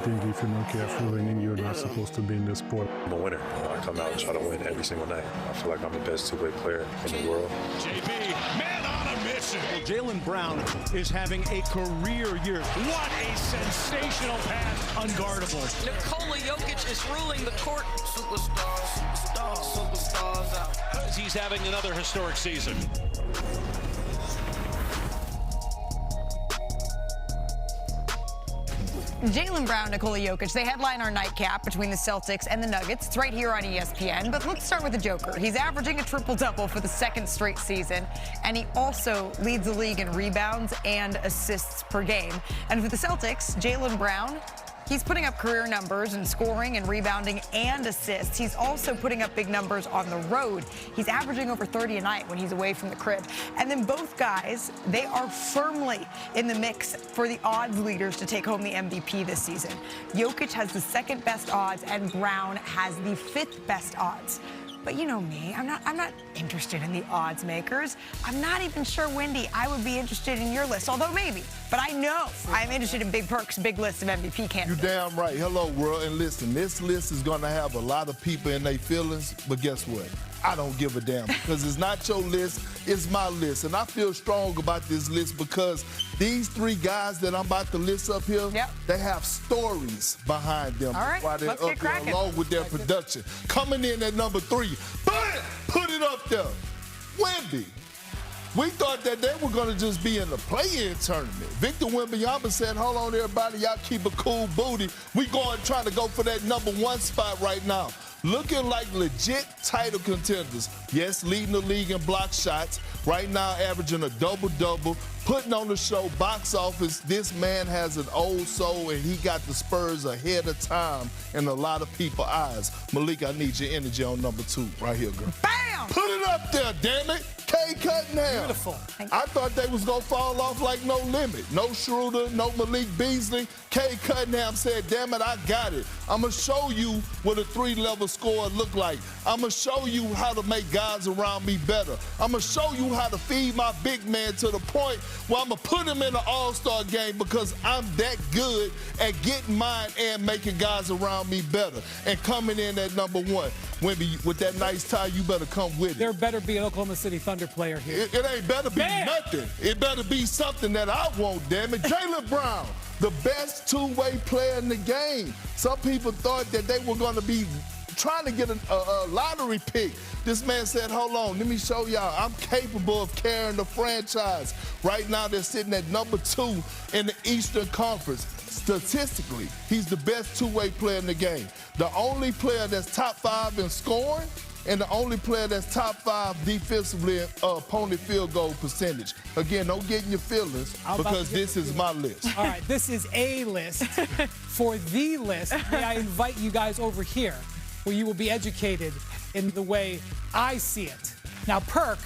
think if you're not careful winning, you're not supposed to be in this sport. I'm a winner. I come out and try to win every single night. I feel like I'm the best two-way player in the world. JB, man on a mission. Well, Jaylen Brown is having a career year. What a sensational pass. Unguardable. Nikola Jokic is ruling the court. Superstars out. As he's having another historic season. Jaylen Brown, Nikola Jokic, they headline our nightcap between the Celtics and the Nuggets. It's right here on ESPN. But let's start with the Joker. He's averaging a triple-double for the second straight season, and he also leads the league in rebounds and assists per game. And for the Celtics, Jaylen Brown, he's putting up career numbers in scoring and rebounding and assists. He's also putting up big numbers on the road. He's averaging over 30 a night when he's away from the crib. And then both guys, they are firmly in the mix for the odds leaders to take home the MVP this season. Jokic has the second best odds and Brown has the fifth best odds. But you know me, I'm not interested in the odds makers. I'm not even sure, Wendy, I would be interested in your list, although maybe. But I know I'm interested in Big Perk's big list of MVP candidates. You're damn right. Hello, world. And listen, this list is going to have a lot of people in their feelings, but guess what? I don't give a damn because it's not your list, it's my list. And I feel strong about this list because these three guys that I'm about to list up here, they have stories behind them. All right, while they're let's up get cracking. here along with their production. Coming in at number 3, put it up there. Wemby. We thought that they were going to just be in the play-in tournament. Victor Wembanyama said, hold on, everybody, y'all keep a cool booty. We trying to go for that number 1 spot right now. Looking like legit title contenders. Yes, leading the league in block shots. Right now, averaging a double-double. Putting on the show, box office. This man has an old soul, and he got the Spurs ahead of time in a lot of people's eyes. Malik, I need your energy on number 2 right here, girl. Bam! Put it up there, damn it. K. Cunningham. Beautiful. I thought they was going to fall off like No Limit. No Schroeder, no Malik Beasley. K. Cunningham said, damn it, I got it. I'm going to show you what a 3-level score look like. I'm going to show you how to make guys around me better. I'm going to show you how to feed my big man to the point where I'm going to put him in the All-Star game because I'm that good at getting mine and making guys around me better. And coming in at number 1. Wemby, with that nice tie, you better come with it. There better be an Oklahoma City Thunder player here. It ain't better be nothing. It better be something that I want, damn it. Jaylen Brown, the best two-way player in the game. Some people thought that they were going to be trying to get a lottery pick. This man said, hold on, let me show y'all. I'm capable of carrying the franchise. Right now, they're sitting at number 2 in the Eastern Conference. Statistically, he's the best two-way player in the game. The only player that's top 5 in scoring and the only player that's top 5 defensively in opponent field goal percentage. Again, don't get in your feelings because this is my list. All right, this is a list. For the list, may I invite you guys over here where you will be educated in the way I see it. Now, Perk,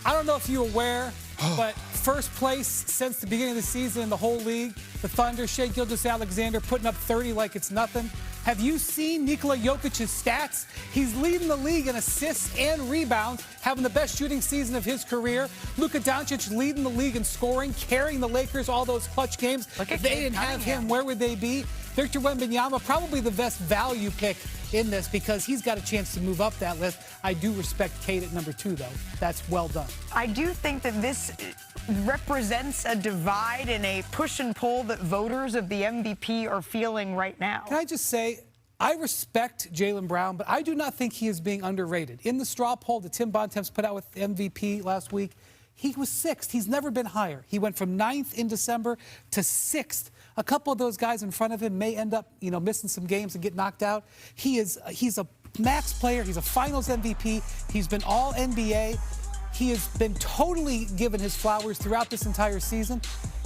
I don't know if you're aware, but first place since the beginning of the season in the whole league, the Thunder, Shai Gilgeous-Alexander putting up 30 like it's nothing. Have you seen Nikola Jokic's stats? He's leading the league in assists and rebounds, having the best shooting season of his career. Luka Doncic leading the league in scoring, carrying the Lakers all those clutch games. If they didn't have him, where would they be? Victor Wembanyama, probably the best value pick in this because he's got a chance to move up that list. I do respect Kate at number 2, though. That's well done. I do think that this represents a divide and a push and pull that voters of the MVP are feeling right now. Can I just say, I respect Jaylen Brown, but I do not think he is being underrated. In the straw poll that Tim Bontemps put out with MVP last week, he was 6th. He's never been higher. He went from 9th in December to 6th. A couple of those guys in front of him may end up, missing some games and get knocked out. He's a max player. He's a finals MVP. He's been all NBA. He has been totally given his flowers throughout this entire season.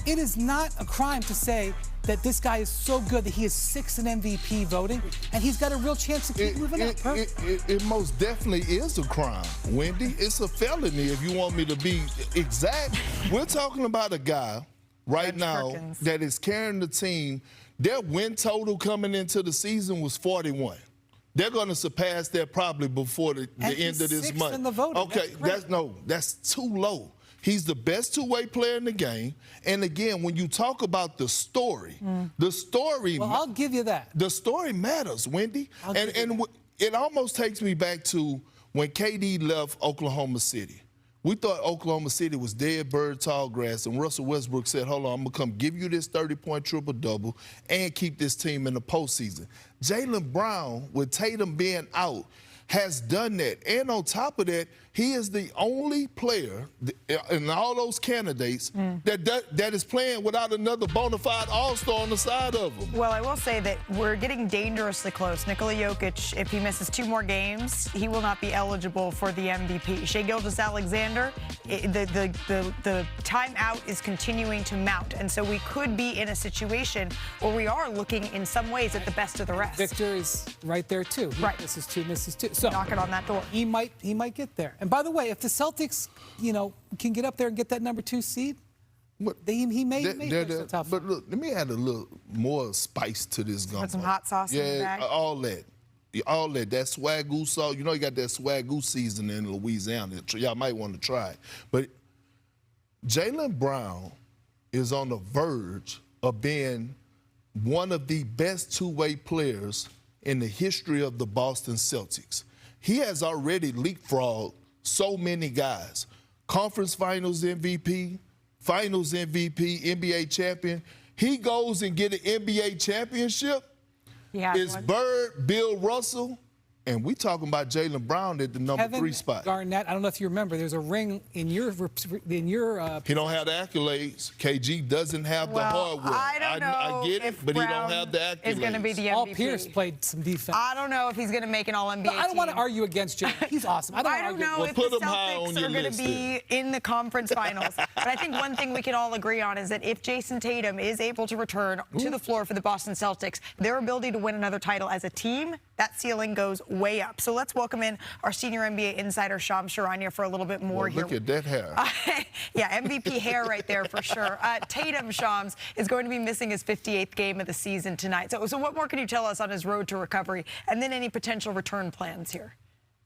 It is not a crime to say that this guy is so good that he is 6th in MVP voting, and he's got a real chance to keep moving up. It most definitely is a crime, Wendy. It's a felony if you want me to be exact. We're talking about a guy right now that is carrying the team. Their win total coming into the season was 41. They're going to surpass that probably before the end of this month. In the voting. Okay, that's too low. He's the best two-way player in the game. And again, when you talk about the story, the story. Well, I'll give you that. The story matters, Wendy. And it almost takes me back to when KD left Oklahoma City. We thought Oklahoma City was dead bird, tall grass, and Russell Westbrook said, hold on, I'm going to come give you this 30-point triple-double and keep this team in the postseason. Jaylen Brown, with Tatum being out, has done that. And on top of that, he is the only player in all those candidates that is playing without another bona fide all-star on the side of him. Well, I will say that we're getting dangerously close. Nikola Jokic, if he misses 2 more games, he will not be eligible for the MVP. Shai Gilgeous-Alexander, the timeout is continuing to mount. And so we could be in a situation where we are looking in some ways at the best of the rest. Victor is right there, too. He misses two. So knocking on that door. He might get there. And by the way, if the Celtics, can get up there and get that number 2 seed, he may push the top. But look, let me add a little more spice to this gumbo. Put some hot sauce in the bag. All that. That swagoo sauce. You got that swagoo season in Louisiana. Y'all might want to try it. But Jaylen Brown is on the verge of being one of the best two-way players in the history of the Boston Celtics. He has already leapfrogged so many guys. Conference Finals MVP, Finals MVP, NBA champion. He goes and get an NBA championship. It's Bird, Bill Russell, and we talking about Jaylen Brown at the number 3 spot. Garnett, I don't know if you remember, there's a ring in your. He don't have the accolades. KG doesn't have the hardware. I don't know. I get it, but Brown he don't have the accolades. Is going to be the MVP. Paul Pierce played some defense. I don't know if he's going to make an All-NBA I don't want to argue against Jaylen. He's awesome. I don't know if the Celtics are going to be in the conference finals. But I think one thing we can all agree on is that if Jason Tatum is able to return to the floor for the Boston Celtics, their ability to win another title as a team, that ceiling goes way up. So let's welcome in our senior NBA insider, Shams Charania, for a little bit more here. Look at that hair. Yeah, MVP hair right there for sure. Tatum, Shams, is going to be missing his 58th game of the season tonight. So what more can you tell us on his road to recovery, and then any potential return plans here?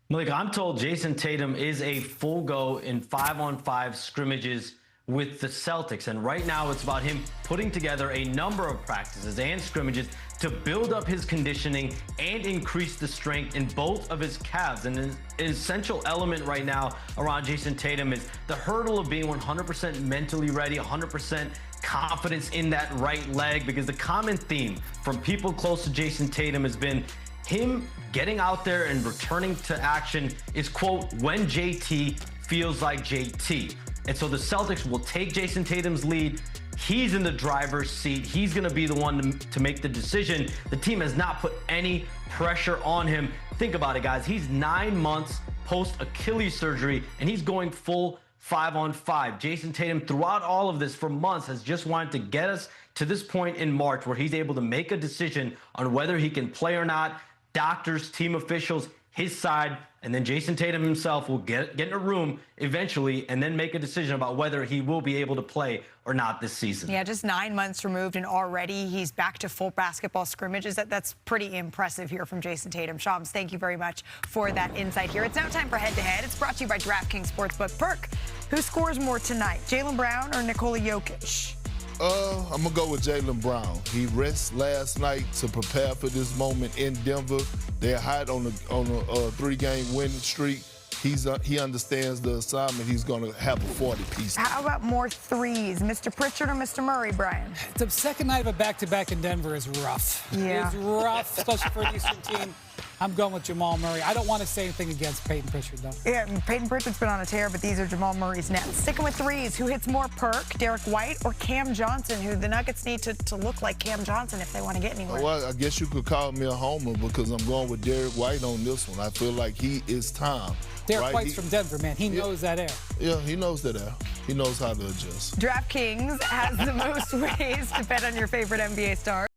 Malika, I'm told Jason Tatum is a full go in 5-on-5 scrimmages with the Celtics. And right now it's about him putting together a number of practices and scrimmages to build up his conditioning and increase the strength in both of his calves. And an essential element right now around Jason Tatum is the hurdle of being 100% mentally ready, 100% confidence in that right leg, because the common theme from people close to Jason Tatum has been him getting out there and returning to action is, quote, when JT feels like JT. And so the Celtics will take Jason Tatum's lead. He's in the driver's seat. He's going to be the one to make the decision. The team has not put any pressure on him. Think about it, guys. He's 9 months post Achilles surgery, and he's going full 5-on-5. Jason Tatum, throughout all of this for months, has just wanted to get us to this point in March where he's able to make a decision on whether he can play or not. Doctors, team officials, his side, and then Jason Tatum himself will get in a room eventually and then make a decision about whether he will be able to play or not this season. Yeah, just 9 months removed, and already he's back to full basketball scrimmages. That's pretty impressive here from Jason Tatum. Shams, thank you very much for that insight here. It's now time for Head to Head. It's brought to you by DraftKings Sportsbook. Perk, who scores more tonight, Jaylen Brown or Nikola Jokic? I'm going to go with Jaylen Brown. He rested last night to prepare for this moment in Denver. They're hot on a 3-game winning streak. He understands the assignment. He's going to have a 40-piece. How about more threes? Mr. Pritchard or Mr. Murray, Brian? The second night of a back-to-back in Denver is rough. Yeah. It's rough, especially for an Eastern team. I'm going with Jamal Murray. I don't want to say anything against Peyton Pritchard, though. Yeah, Peyton Pritchard's been on a tear, but these are Jamal Murray's nets. Sticking with threes, who hits more, Perk, Derek White, or Cam Johnson, who the Nuggets need to look like Cam Johnson if they want to get anywhere? Well, I guess you could call me a homer because I'm going with Derek White on this one. I feel like he is time. Derek White's from Denver, man. He knows that air. Yeah, he knows that air. He knows how to adjust. DraftKings has the most ways to bet on your favorite NBA stars.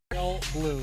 blue.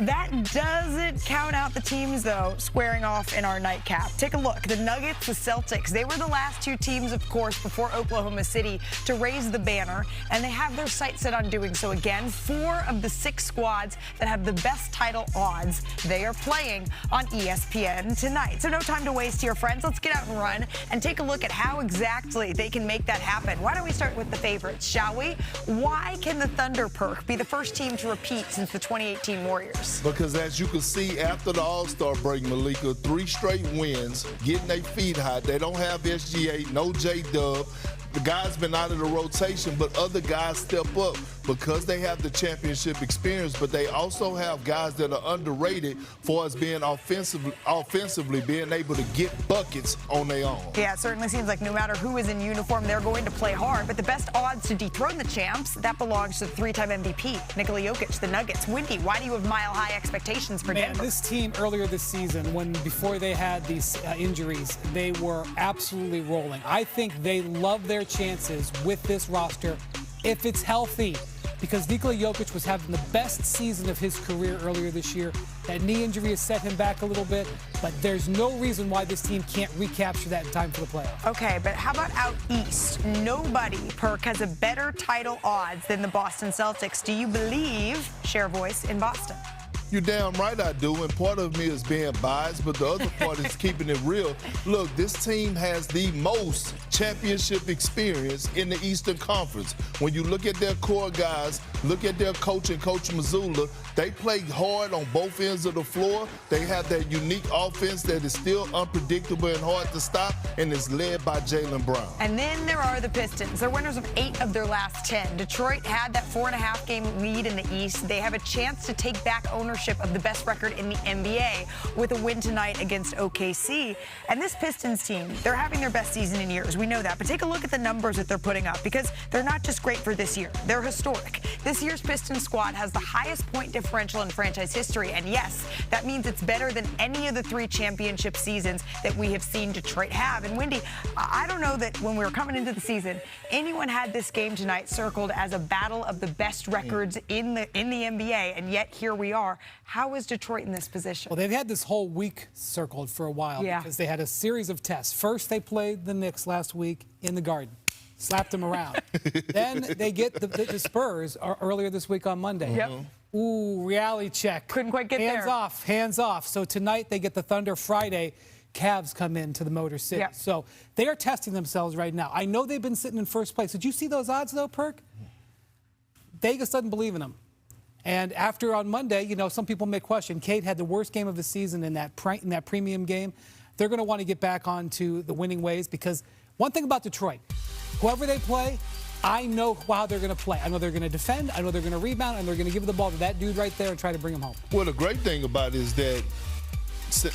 That doesn't count out the teams, though, squaring off in our nightcap. Take a look. The Nuggets, the Celtics, they were the last two teams, of course, before Oklahoma City to raise the banner, and they have their sights set on doing so again. 4 of the 6 squads that have the best title odds, they are playing on ESPN tonight. So no time to waste here, friends. Let's get out and run and take a look at how exactly they can make that happen. Why don't we start with the favorites, shall we? Why can the Thunder, Perk, be the first team to repeat since the 2018 Warriors? Because as you can see after the All-Star break, Malika, 3 straight wins, getting their feet hot. They don't have SGA, no J-Dub. The guys been out of the rotation, but other guys step up because they have the championship experience, but they also have guys that are underrated for us being offensively being able to get buckets on their own. Yeah, it certainly seems like no matter who is in uniform, they're going to play hard. But the best odds to dethrone the champs, that belongs to the 3-time MVP, Nikola Jokic, the Nuggets. Wendy, why do you have mile-high expectations for Denver? This team earlier this season, before they had these injuries, they were absolutely rolling. I think they love their chances with this roster if it's healthy, because Nikola Jokic was having the best season of his career earlier this year. That knee injury has set him back a little bit, but there's no reason why this team can't recapture that in time for the playoffs. Okay, but how about out east? Nobody, Perk, has a better title odds than the Boston Celtics. Do you believe, share voice, in Boston? You're damn right I do, and part of me is being biased, but the other part is keeping it real. Look, this team has the most championship experience in the Eastern Conference. When you look at their core guys, look at their coach and Coach Mazzulla, they play hard on both ends of the floor. They have that unique offense that is still unpredictable and hard to stop, and is led by Jaylen Brown. And then there are the Pistons. They're winners of 8 of their last 10. Detroit had that 4.5-game lead in the East. They have a chance to take back ownership of the best record in the NBA with a win tonight against OKC. And this Pistons team, they're having their best season in years. We know that. But take a look at the numbers that they're putting up, because they're not just great for this year. They're historic. This year's Pistons squad has the highest point differential in franchise history. And yes, that means it's better than any of the 3 championship seasons that we have seen Detroit have. And Wendy, I don't know that when we were coming into the season, anyone had this game tonight circled as a battle of the best records in the NBA. And yet here we are. How is Detroit in this position? Well, they've had this whole week circled for a while because they had a series of tests. First, they played the Knicks last week in the Garden, slapped them around. Then they get the Spurs earlier this week on Monday. Yep. Ooh, reality check. Couldn't quite get hands there. off, hands off. So tonight they get the Thunder. Friday, Cavs come into the Motor City. Yep. So they are testing themselves right now. I know they've been sitting in first place. Did you see those odds, though, Perk? Vegas doesn't believe in them. And after on Monday, some people may question, Cade had the worst game of the season in that premium game. They're going to want to get back onto the winning ways, because one thing about Detroit, whoever they play, I know how they're going to play. I know they're going to defend. I know they're going to rebound, and they're going to give the ball to that dude right there and try to bring him home. Well, the great thing about it is that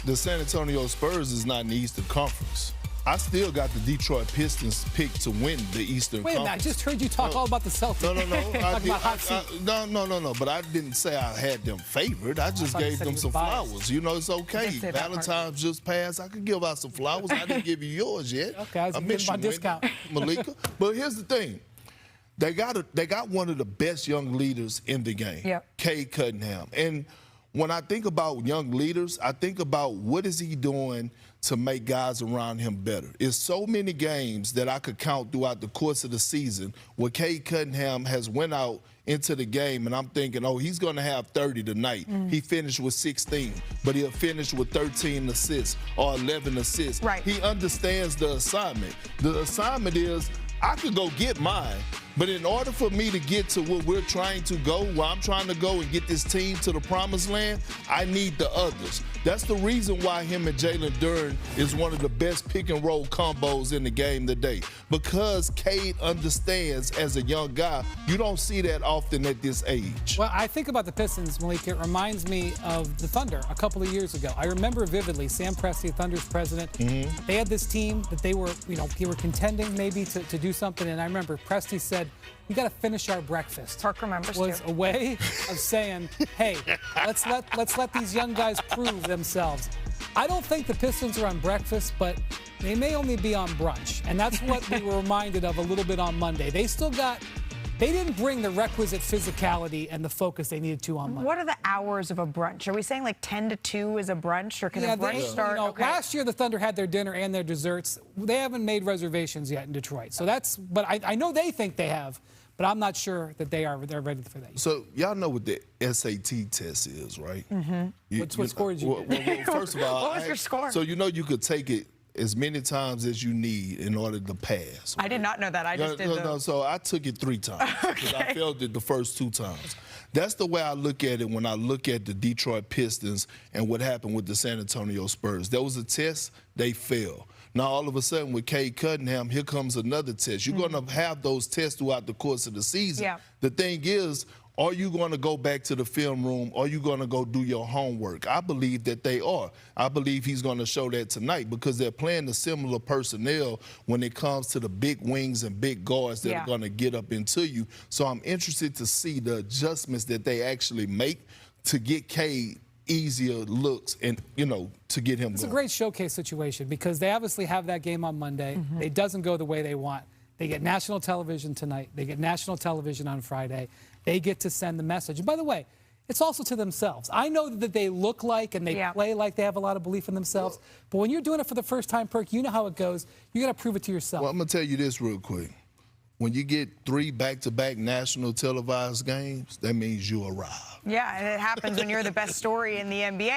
the San Antonio Spurs is not in the Eastern Conference. I still got the Detroit Pistons picked to win the Eastern Conference. Wait a minute, I just heard you talk all about the Celtics. No. But I didn't say I had them favored. I just gave them some flowers. It's okay. Valentine's just passed. I could give out some flowers. I didn't give you yours yet. Okay, I was giving my discount. Malika. But here's the thing. They got one of the best young leaders in the game, Cade Cunningham. And when I think about young leaders, I think about what is he doing to make guys around him better. It's so many games that I could count throughout the course of the season where Cade Cunningham has went out into the game, and I'm thinking, he's going to have 30 tonight. He finished with 16, but he'll finish with 13 assists or 11 assists. Right. He understands the assignment. The assignment is, I could go get mine, but in order for me to get to where we're trying to go, where I'm trying to go and get this team to the promised land, I need the others. That's the reason why him and Jalen Duren is one of the best pick-and-roll combos in the game today. Because Cade understands as a young guy, you don't see that often at this age. Well, I think about the Pistons, Malik. It reminds me of the Thunder a couple of years ago. I remember vividly Sam Presti, Thunder's president. They had this team that they were, they were contending maybe to do something. And I remember Presti said, we got to finish our breakfast. Park remembers was too. A way of saying, hey, let's let these young guys prove themselves. I don't think the Pistons are on breakfast, but they may only be on brunch. And that's what we were reminded of a little bit on Monday. They still got they didn't bring the requisite physicality and the focus they needed to on Monday. What are the hours of a brunch? Are we saying like 10 to 2 is a brunch, or can a brunch start? Okay. Last year the Thunder had their dinner and their desserts. They haven't made reservations yet in Detroit, so that's. But I know they think they have, but I'm not sure that they're ready for that. So y'all know what the SAT test is, right? Mm-hmm. What score did you get? Well, first of all, what was your score? So you could take it as many times as you need in order to pass. Right? I did not know that. I just did No, so I took it 3 times because I failed it the first 2 times. That's the way I look at it when I look at the Detroit Pistons and what happened with the San Antonio Spurs. There was a test, they failed. Now, all of a sudden, with Cade Cunningham, here comes another test. You're going to have those tests throughout the course of the season. Yeah. The thing is, are you going to go back to the film room? Are you going to go do your homework? I believe that they are. I believe he's going to show that tonight because they're playing the similar personnel when it comes to the big wings and big guards that are going to get up into you. So I'm interested to see the adjustments that they actually make to get Cade easier looks and, to get him It's going. a great showcase situation because they obviously have that game on Monday. Mm-hmm. It doesn't go the way they want. They get national television tonight. They get national television on Friday. They get to send the message. And by the way, it's also to themselves. I know that they look like and they play like they have a lot of belief in themselves. But when you're doing it for the first time, Perk, you know how it goes. You got to prove it to yourself. Well, I'm going to tell you this real quick. When you get 3 back-to-back national televised games, that means you arrived. Yeah, and it happens when you're the best story in the NBA.